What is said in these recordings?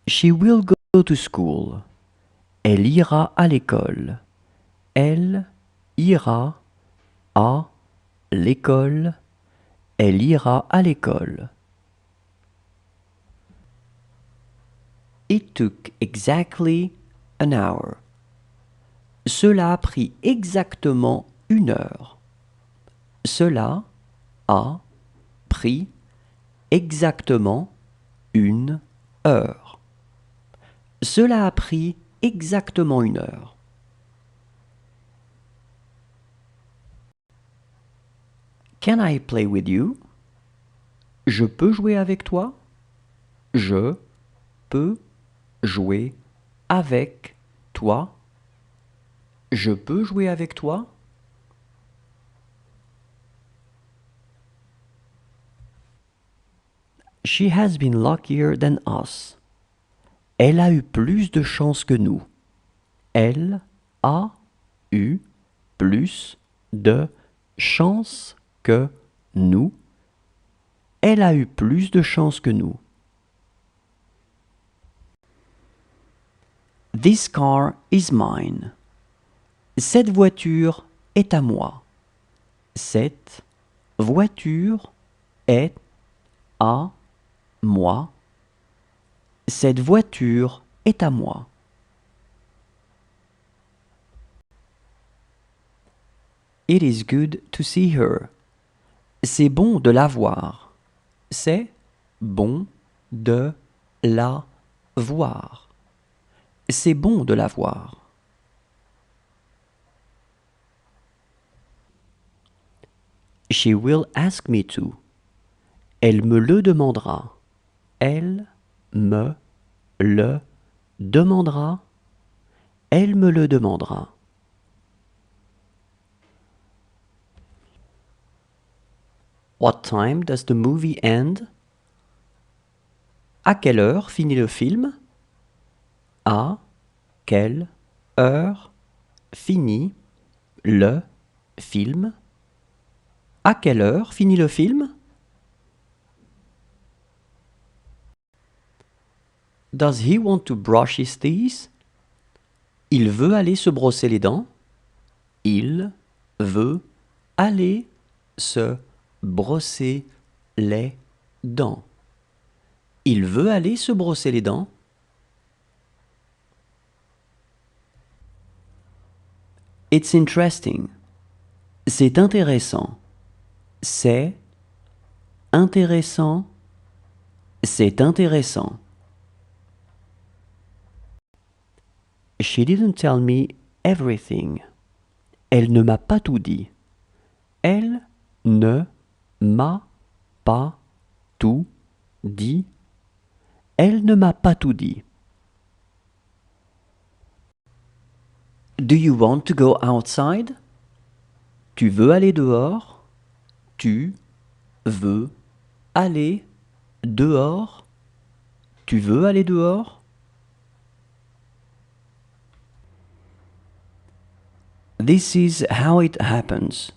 She will go to school. Elle ira à l'école. Elle ira à l'école. Elle ira à l'école. It took exactly an hour. Cela a pris exactement 1 heure. Cela a pris exactement 1 heure. Cela a pris exactement 1 heure. Can I play with you? Je peux jouer avec toi? Je peux jouer avec toi? Je peux jouer avec toi? She has been luckier than us. Elle a eu plus de chance que nous. Elle a eu plus de chance que nous. Elle a eu plus de chance que nous. This car is mine. Cette voiture est à moi. Cette voiture est à moi. Cette voiture est à moi. It is good to see her. C'est bon de la voir. C'est bon de la voir. C'est bon de la voir. She will ask me to. Elle me le demandera. Elle me le demandera. Elle me le demandera. What time does the movie end? À quelle heure finit le film? À quelle heure finit le film? À quelle heure finit le film? Does he want to brush his teeth? Il veut aller se brosser les dents. Il veut aller se brosser les dents. Il veut aller se brosser les dents. It's interesting. C'est intéressant. C'est intéressant. C'est intéressant. She didn't tell me everything. Elle ne m'a pas tout dit. Elle ne m'a pas tout dit. Elle ne m'a pas tout dit. Do you want to go outside? Tu veux aller dehors? Tu veux aller dehors? Tu veux aller dehors? This is how it happens.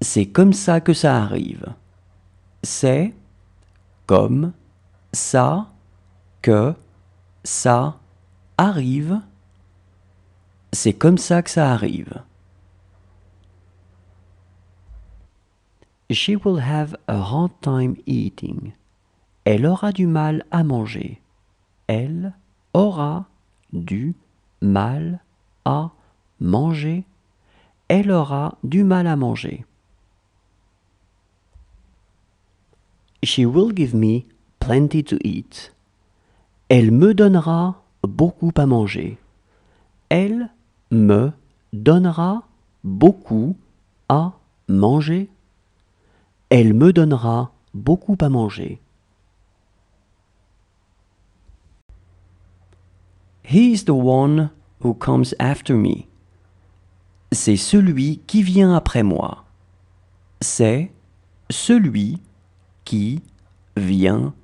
C'est comme ça que ça arrive. C'est comme ça que ça arrive. C'est comme ça que ça arrive. She will have a hard time eating. Elle aura du mal à manger. Elle aura du mal à manger. Elle aura du mal à manger. She will give me plenty to eat. Elle me donnera beaucoup à manger. Elle me donnera beaucoup à manger. Elle me donnera beaucoup à manger. He is the one who comes after me. C'est celui qui vient après moi. C'est celui qui vient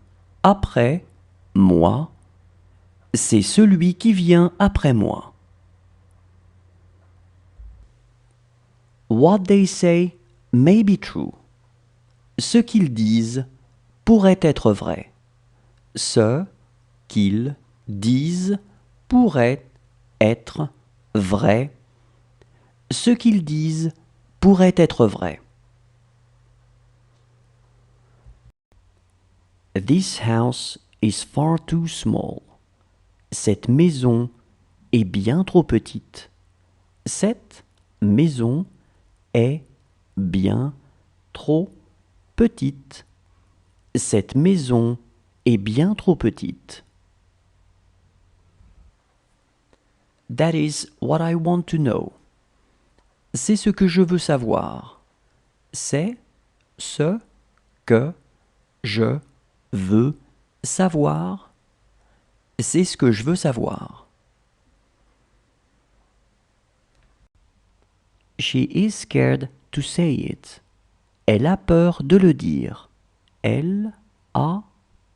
après moi. C'est celui qui vient après moi. What they say may be true. Ce qu'ils disent pourrait être vrai. Ce qu'ils disent pourrait être vrai. Ce qu'ils disent pourrait être vrai. This house is far too small. Cette maison est bien trop petite. Cette maison est bien trop petite. Cette maison est bien trop petite. That is what I want to know. C'est ce que je veux savoir. C'est ce que je veux savoir. C'est ce que je veux savoir. She is scared to say it. Elle a peur de le dire. Elle a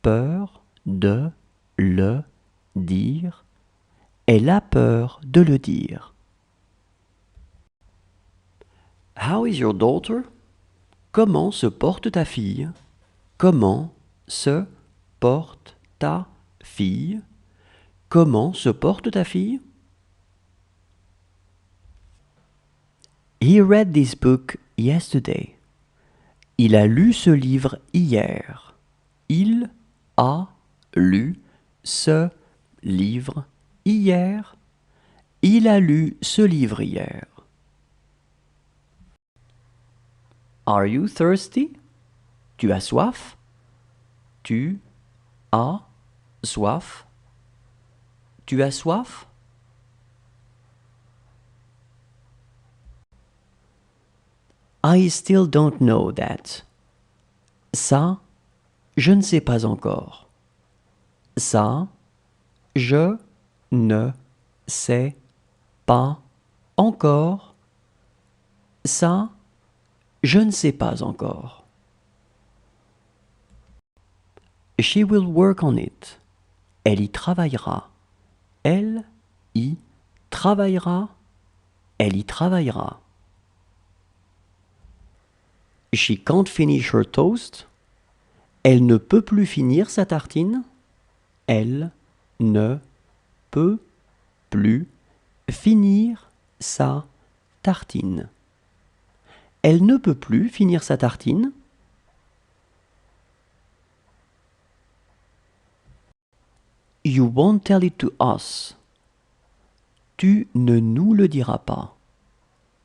peur de le dire. Elle a peur de le dire. How is your daughter? Comment se porte ta fille? Comment se porte ta fille? Comment se porte ta fille? He read this book yesterday. Il a lu ce livre hier. Il a lu ce livre hier. Il a lu ce livre hier. Are you thirsty? Tu as soif? Tu as soif? Tu as soif? I still don't know that. Ça, je ne sais pas encore. Ça, je ne sais pas encore. Ça, je ne sais pas encore. She will work on it. Elle y travaillera. Elle y travaillera. Elle y travaillera. She can't finish her toast. Elle ne peut plus finir sa tartine. Elle ne peut plus finir sa tartine. Elle ne peut plus finir sa tartine. You won't tell it to us. Tu ne nous le diras pas.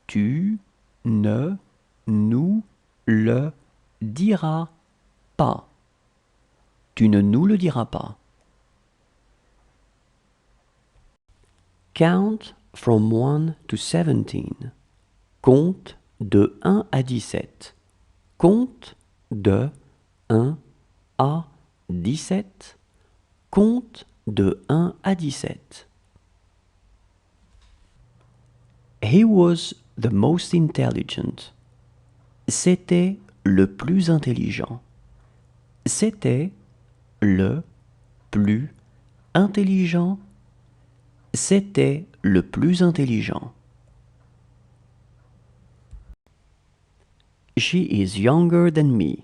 Tu ne nous le diras pas. Tu ne nous le diras pas. Count from 1 to 17. Compte de 1 à 17. Compte de 1 à 17. Compte de 1 à 17. He was the most intelligent. C'était le plus intelligent. C'était le plus intelligent. C'était le plus intelligent. She is younger than me.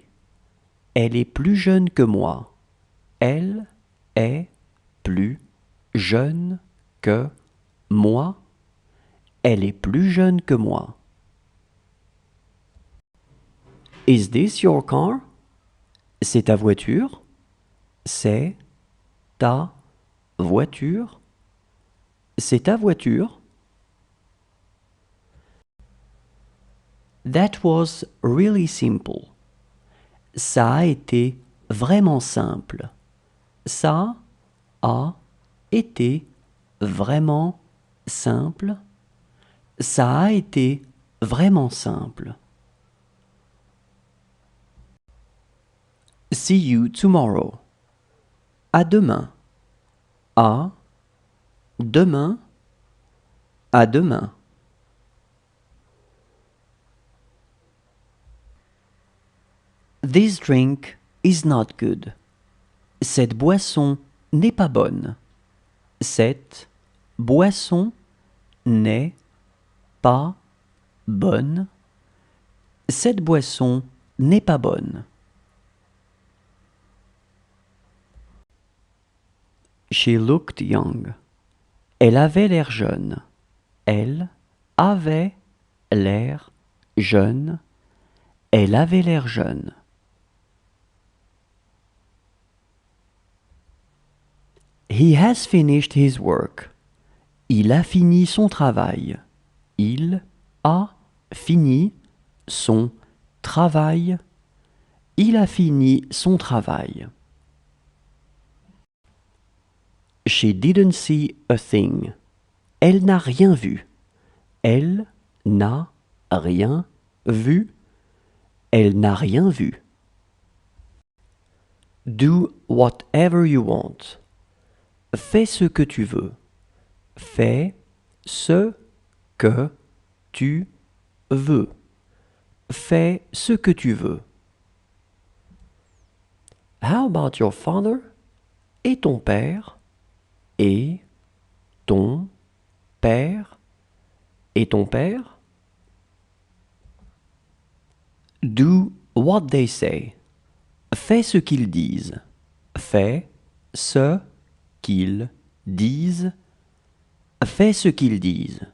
Elle est plus jeune que moi. Elle est plus jeune que moi. Elle est plus jeune que moi. Is this your car? C'est ta voiture? C'est ta voiture? C'est ta voiture? That was really simple. Ça a été vraiment simple. Ça a été vraiment simple. Ça a été vraiment simple. See you tomorrow. À demain. À demain. À demain. This drink is not good. Cette boisson n'est pas bonne. Cette boisson n'est pas bonne. Cette boisson n'est pas bonne. She looked young. Elle avait l'air jeune. Elle avait l'air jeune. Elle avait l'air jeune. He has finished his work. Il a fini son travail. Il a fini son travail. Il a fini son travail. She didn't see a thing. Elle n'a rien vu. Elle n'a rien vu. Elle n'a rien vu. Do whatever you want. Fais ce que tu veux. Fais ce que tu veux. Fais ce que tu veux. How about your father? Et ton père? Et ton père? Et ton père? Do what they say. Fais ce qu'ils disent. Fais ce qu'ils disent. Fais ce qu'ils disent.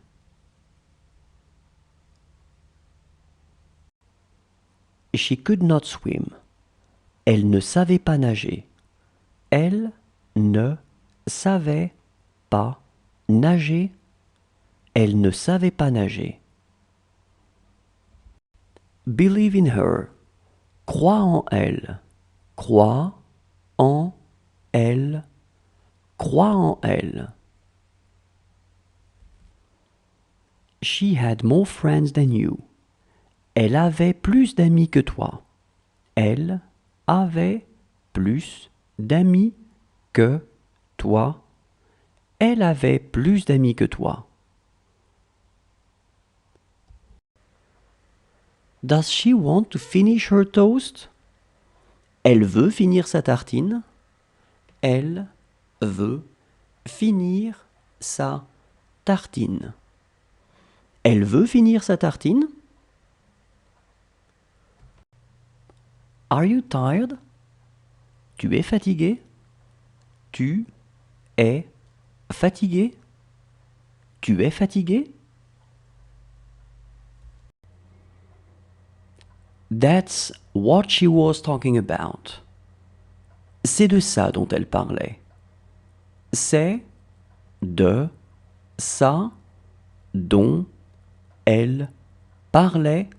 She could not swim. Elle ne savait pas nager. Elle ne savait pas nager. Elle ne savait pas nager. Believe in her. Crois en elle. Crois en elle. Crois en elle. She had more friends than you. Elle avait plus d'amis que toi. Elle avait plus d'amis que toi. Elle avait plus d'amis que toi. Does she want to finish her toast? Elle veut finir sa tartine. Elle veut finir sa tartine. Elle veut finir sa tartine. Are you tired? Tu es fatigué? Tu es fatigué? Tu es fatigué? That's what she was talking about. C'est de ça dont elle parlait. C'est de ça dont elle parlait.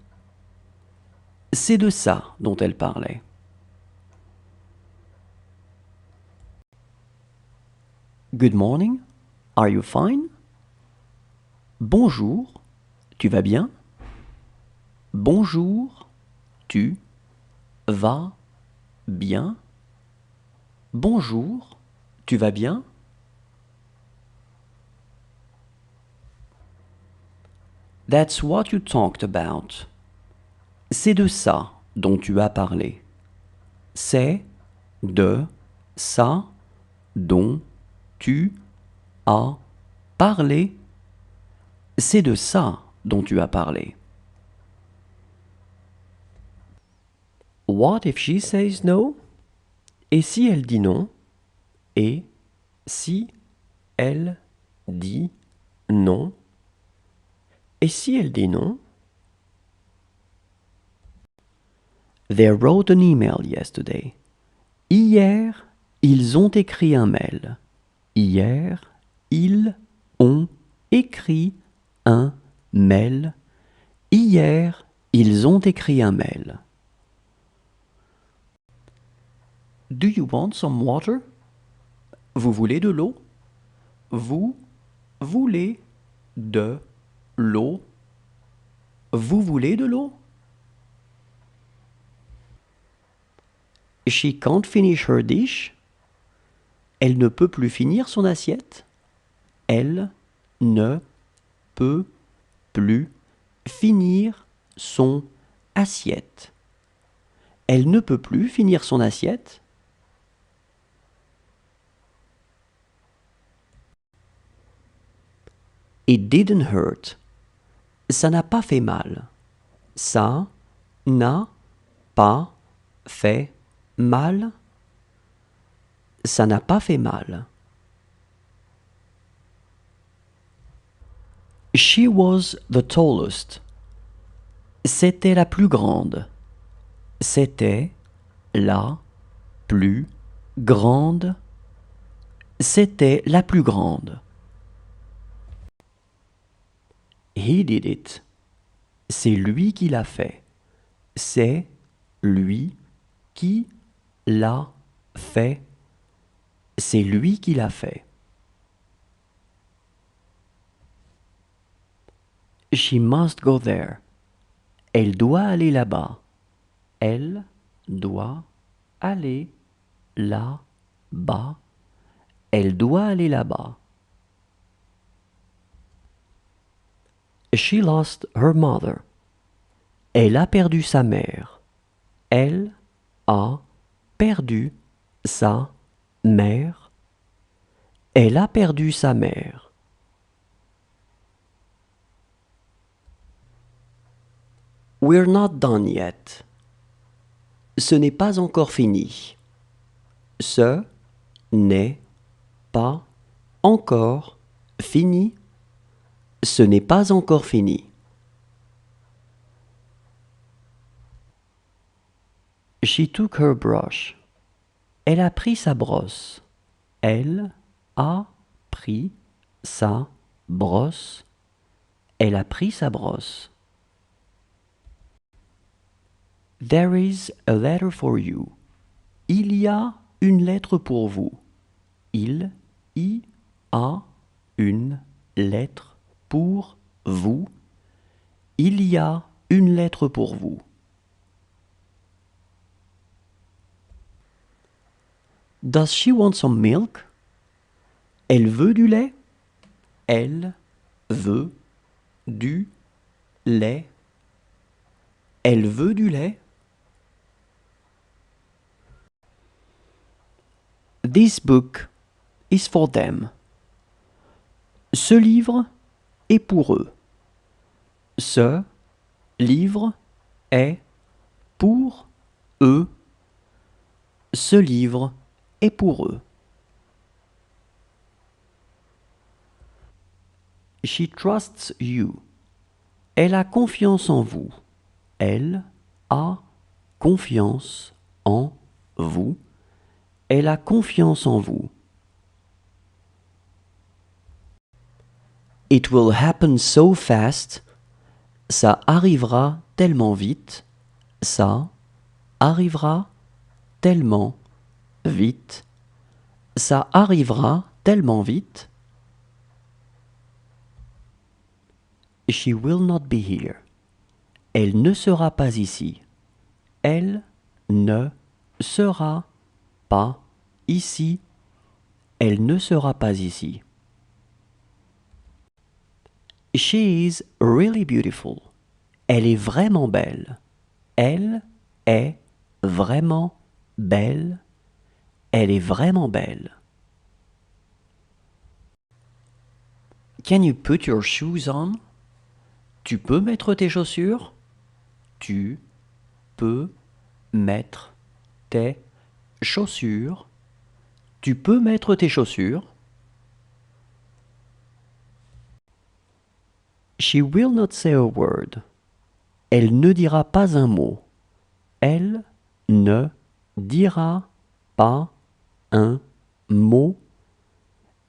C'est de ça dont elle parlait. Good morning. Are you fine? Bonjour. Tu vas bien? Bonjour. Tu vas bien? Bonjour. Tu vas bien? That's what you talked about. C'est de ça dont tu as parlé. C'est de ça dont tu as parlé. C'est de ça dont tu as parlé. What if she says no? Et si elle dit non? Et si elle dit non? Et si elle dit non? They wrote an email yesterday. Hier, ils ont écrit un mail. Hier, ils ont écrit un mail. Hier, ils ont écrit un mail. Do you want some water? Vous voulez de l'eau? Vous voulez de l'eau? Vous voulez de l'eau? She can't finish her dish. Elle ne peut plus finir son assiette. Elle ne peut plus finir son assiette. Elle ne peut plus finir son assiette. It didn't hurt. Ça n'a pas fait mal. Ça n'a pas fait mal. Ça n'a pas fait mal. She was the tallest. C'était la plus grande. C'était la plus grande. C'était la plus grande. He did it. C'est lui qui l'a fait. C'est lui qui l'a fait. C'est lui qui l'a fait. She must go there. Elle doit aller là-bas. Elle doit aller là-bas. Elle doit aller là-bas. She lost her mother. Elle a perdu sa mère. Elle a perdu sa mère. Elle a perdu sa mère. We're not done yet. Ce n'est pas encore fini. Ce n'est pas encore fini. Ce n'est pas encore fini. She took her brush. Elle a pris sa brosse. Elle a pris sa brosse. Elle a pris sa brosse. There is a letter for you. Il y a une lettre pour vous. Il y a une lettre pour vous. Il y a une lettre pour vous. Does she want some milk? Elle veut du lait? Elle veut du lait. Elle veut du lait? This book is for them. Ce livre est pour eux. Ce livre est pour eux. Ce livre est pour eux. She trusts you. Elle a confiance en vous. Elle a confiance en vous. Elle a confiance en vous. It will happen so fast. Ça arrivera tellement vite. Ça arrivera tellement vite. Ça arrivera tellement vite. She will not be here. Elle ne sera pas ici. Elle ne sera pas ici. Elle ne sera pas ici. She is really beautiful. Elle est vraiment belle. Elle est vraiment belle. Elle est vraiment belle. Can you put your shoes on? Tu peux mettre tes chaussures? Tu peux mettre tes chaussures? Tu peux mettre tes chaussures? She will not say a word. Elle ne dira pas un mot. Elle ne dira pas un mot.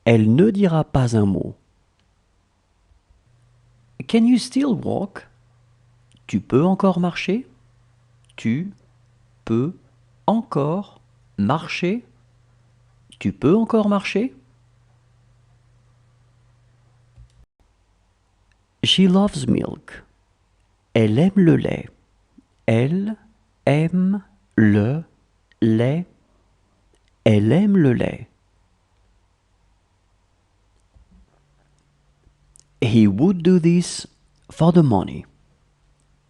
Elle ne dira pas un mot. Can you still walk? Tu peux encore marcher? Tu peux encore marcher? Tu peux encore marcher? She loves milk. Elle aime le lait. Elle aime le lait. Elle aime le lait. He would do this for the money.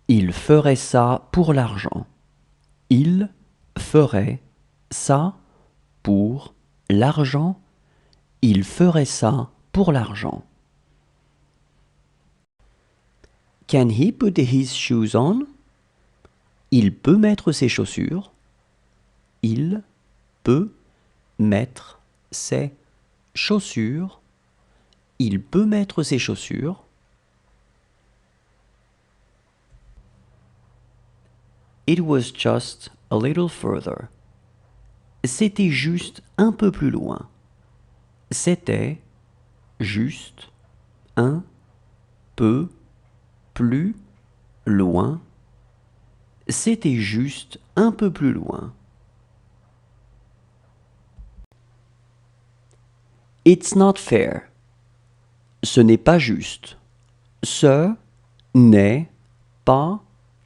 Il ferait ça pour l'argent. Il ferait ça pour l'argent. Il ferait ça pour l'argent. Can he put his shoes on? Il peut mettre ses chaussures. Il peut mettre ses chaussures. Il peut mettre ses chaussures. It was just a little further. C'était juste un peu plus loin. C'était juste un peu plus loin. C'était juste un peu plus loin. It's not fair. Ce n'est pas juste. Ce n'est pas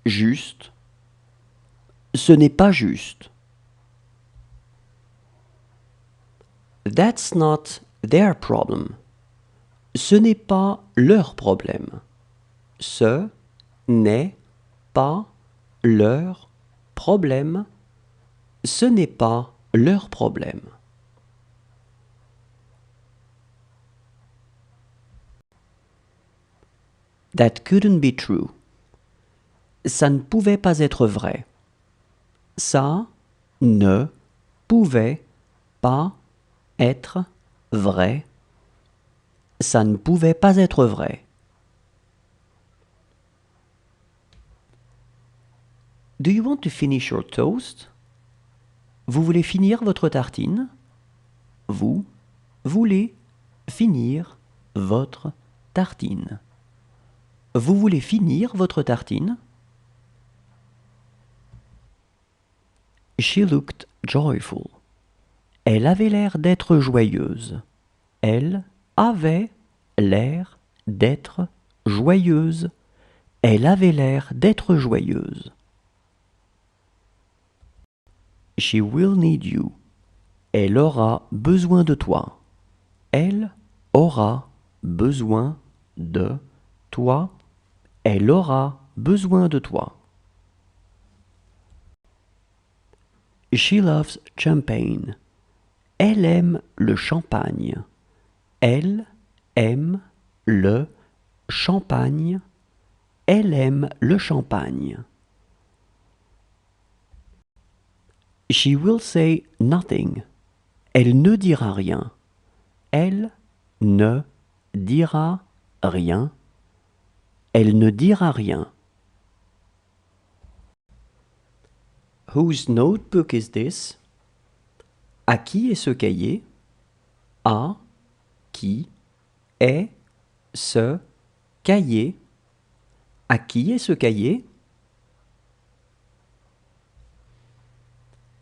juste. Ce n'est pas juste. That's not their problem. Ce n'est pas leur problème. Ce n'est pas leur problème. Ce n'est pas leur problème. That couldn't be true. Ça ne pouvait pas être vrai. Ça ne pouvait pas être vrai. Ça ne pouvait pas être vrai. Do you want to finish your toast? Vous voulez finir votre tartine? Vous voulez finir votre tartine. Vous voulez finir votre tartine? She looked joyful. Elle avait l'air d'être joyeuse. Elle avait l'air d'être joyeuse. Elle avait l'air d'être joyeuse. She will need you. Elle aura besoin de toi. Elle aura besoin de toi. Elle aura besoin de toi. She loves champagne. Elle aime le champagne. Elle aime le champagne. Elle aime le champagne. She will say nothing. Elle ne dira rien. Elle ne dira rien. Elle ne dira rien. Whose notebook is this? À qui est ce cahier? À qui est ce cahier? À qui est ce cahier?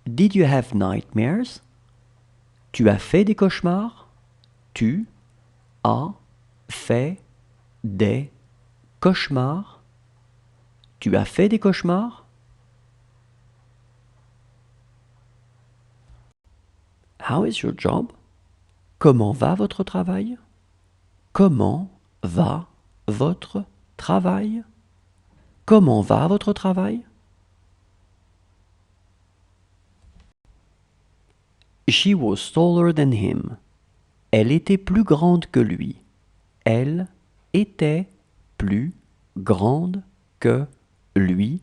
Did you have nightmares? Tu as fait des cauchemars? Tu as fait des cauchemars? Tu as fait des cauchemars? How is your job? Comment va votre travail? Comment va votre travail? Comment va votre travail? She was taller than him. Elle était plus grande que lui. Elle était plus grande que lui.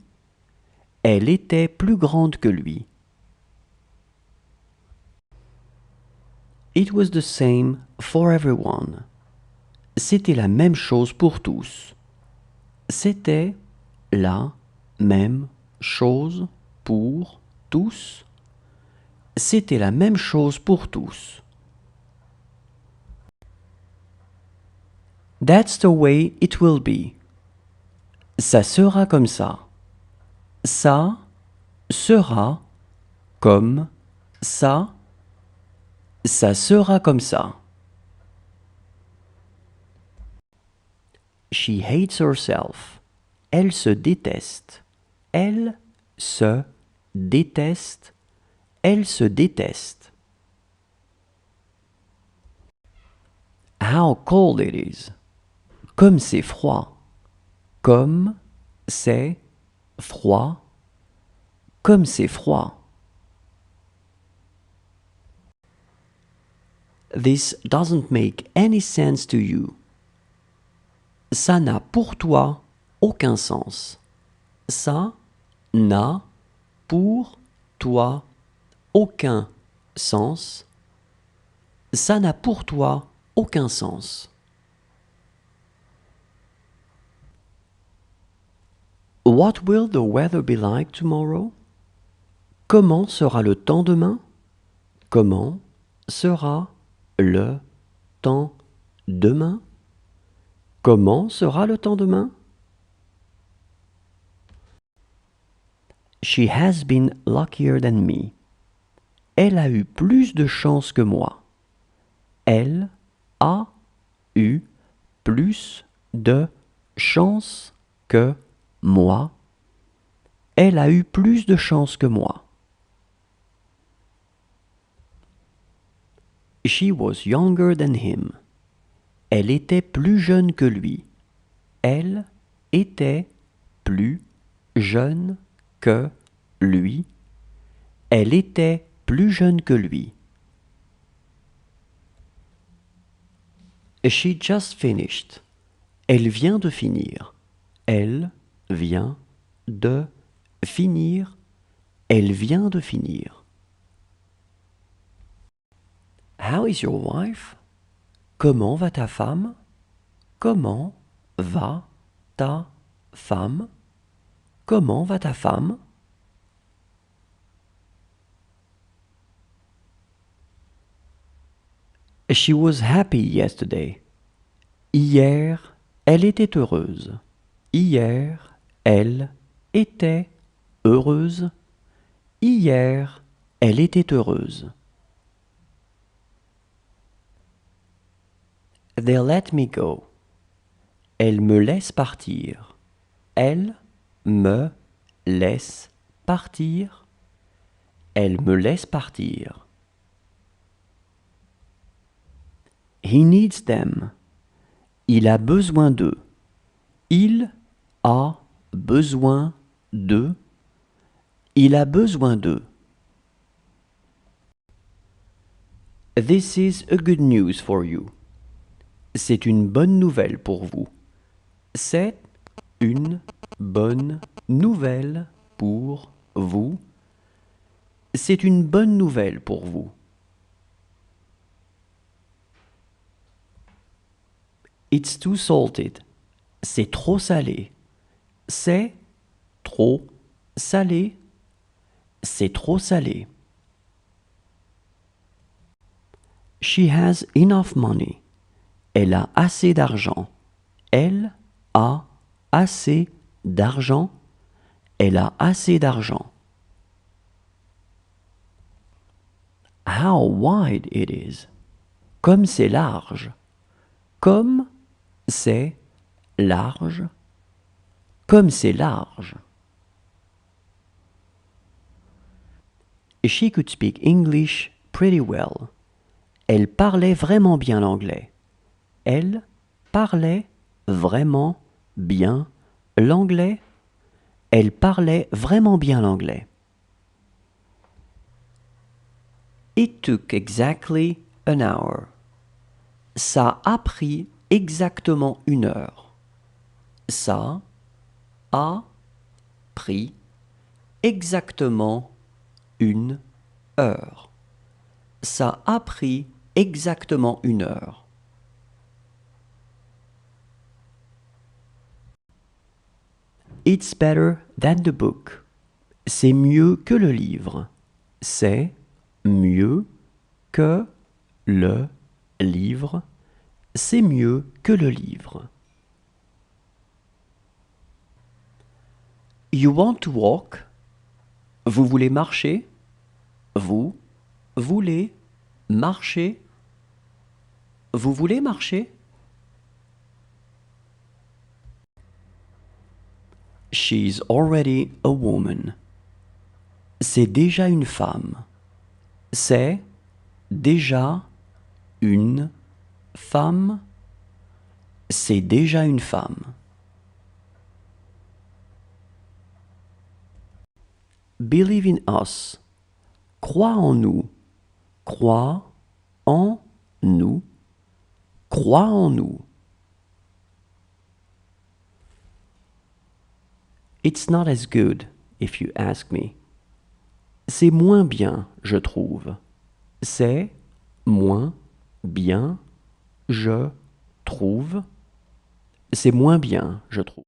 Elle était plus grande que lui. It was the same for everyone. C'était la même chose pour tous. C'était la même chose pour tous. C'était la même chose pour tous. That's the way it will be. Ça sera comme ça. Ça sera comme ça. Ça sera comme ça. She hates herself. Elle se déteste. Elle se déteste. Elle se déteste. How cold it is. Comme c'est froid. Comme c'est froid. Comme c'est froid. This doesn't make any sense to you. Ça n'a pour toi aucun sens. Ça n'a pour toi aucun sens. Ça n'a pour toi aucun sens. What will the weather be like tomorrow? Comment sera le temps demain? Comment sera le temps demain? Comment sera le temps demain? She has been luckier than me. Elle a eu plus de chance que moi. Elle a eu plus de chance que moi. Elle a eu plus de chance que moi. She was younger than him. Elle était plus jeune que lui. Elle était plus jeune que lui. Elle était plus jeune que lui. She just finished. Elle vient de finir. Elle vient de finir. Elle vient de finir. How is your wife? Comment va ta femme? Comment va ta femme? Comment va ta femme? She was happy yesterday. Hier, elle était heureuse. Hier, elle était heureuse. Hier, elle était heureuse. They let me go. Elle me laisse partir. Elle me laisse partir. Elle me laisse partir. He needs them. Il a besoin d'eux. Il a besoin d'eux. Il a besoin d'eux. This is a good news for you. C'est une bonne nouvelle pour vous. C'est une bonne nouvelle pour vous. C'est une bonne nouvelle pour vous. It's too salted. C'est trop salé. C'est trop salé. C'est trop salé. She has enough money. Elle a assez d'argent. Elle a assez d'argent. Elle a assez d'argent. How wide it is. Comme c'est large. Comme c'est large. Comme c'est large. She could speak English pretty well. Elle parlait vraiment bien l'anglais. Elle parlait vraiment bien l'anglais. Elle parlait vraiment bien l'anglais. It took exactly an hour. Ça a pris exactement 1 heure. Ça a pris exactement 1 heure. Ça a pris exactement 1 heure. It's better than the book. C'est mieux que le livre. C'est mieux que le livre. C'est mieux que le livre. You want to walk? Vous voulez marcher? Vous voulez marcher? Vous voulez marcher? She's already a woman. C'est déjà une femme. C'est déjà une femme. C'est déjà une femme. Believe in us. Crois en nous. Crois en nous. Crois en nous. It's not as good, if you ask me. C'est moins bien, je trouve. C'est moins bien, je trouve. C'est moins bien, je trouve.